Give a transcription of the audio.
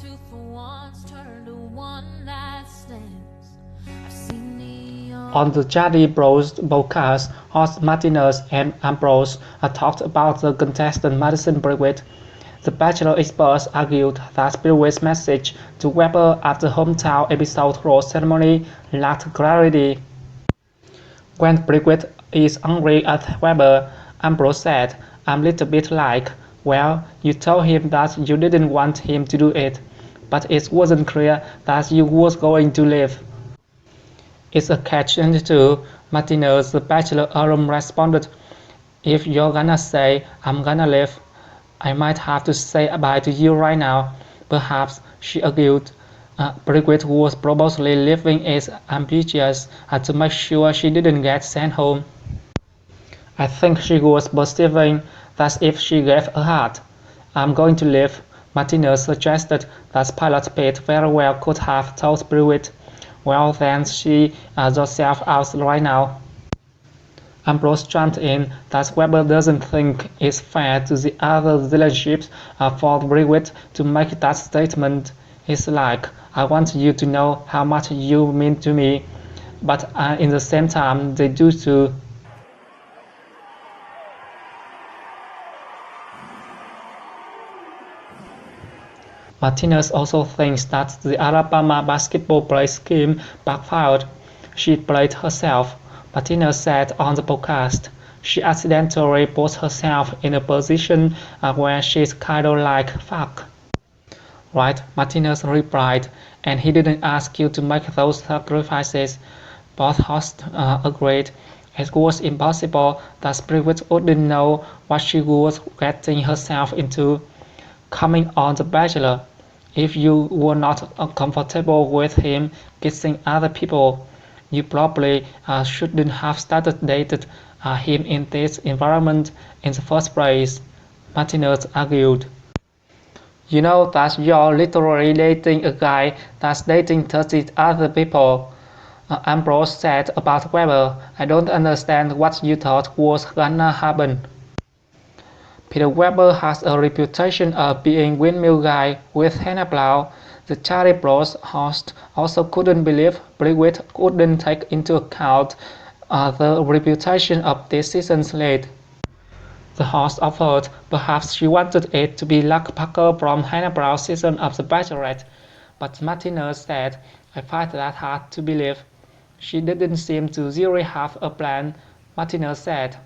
two for ones turn to one night stands. I've seen neon. On the Jadi Bros broadcast, hosts Martinez and Ambrose talked about the contestant Madison Prewett. The Bachelor experts argued that Prewett's message to Weber at the hometown episode rose ceremony lacked clarity. When Prewett is angry at Weber, Ambrose said, "I'm a little bit like, well, you told him that you didn't want him to do it, but it wasn't clear that you was going to leave." "It's a catch-22," Martinez, the Bachelor alum, responded. "If you're gonna say I'm gonna leave, I might have to say bye to you right now." "Perhaps," she argued. Prewett was probably leaving it ambiguous to make sure she didn't get sent home. "I think she was perceiving that if she gave a hard, 'I'm going to leave,'" Martinez suggested that Pilot Pete very well could have told Prewett, "Well, then see yourself out right now." Ambrose jumped in that Weber doesn't think it's fair to the other dealerships for Prewett to make that statement. "It's like, I want you to know how much you mean to me, but in the same time they do too." Martinez also thinks that the Alabama basketball play scheme backfired. "She played herself," Martinez said on the podcast. "She accidentally put herself in a position where she's kinda like, fuck." "Right," Martinez replied, "and he didn't ask you to make those sacrifices." Both hosts agreed. It was impossible that Prewett wouldn't know what she was getting herself into. Coming on The Bachelor, if you were not comfortable with him kissing other people, you probably shouldn't have started dating him in this environment in the first place," Martinez argued. "You know that you're literally dating a guy that's dating 30 other people," Ambrose said about Weber. "I don't understand what you thought was gonna happen." Peter Weber has a reputation of being windmill guy with Hannah Blau. The Charlie Bros host also couldn't believe Prewett couldn't take into account the reputation of this season's lead. The host offered perhaps she wanted it to be Luke Parker from Hannah Brown's season of The Bachelorette, but Martinez said, "I find that hard to believe." "She didn't seem to really have a plan," Martinez said.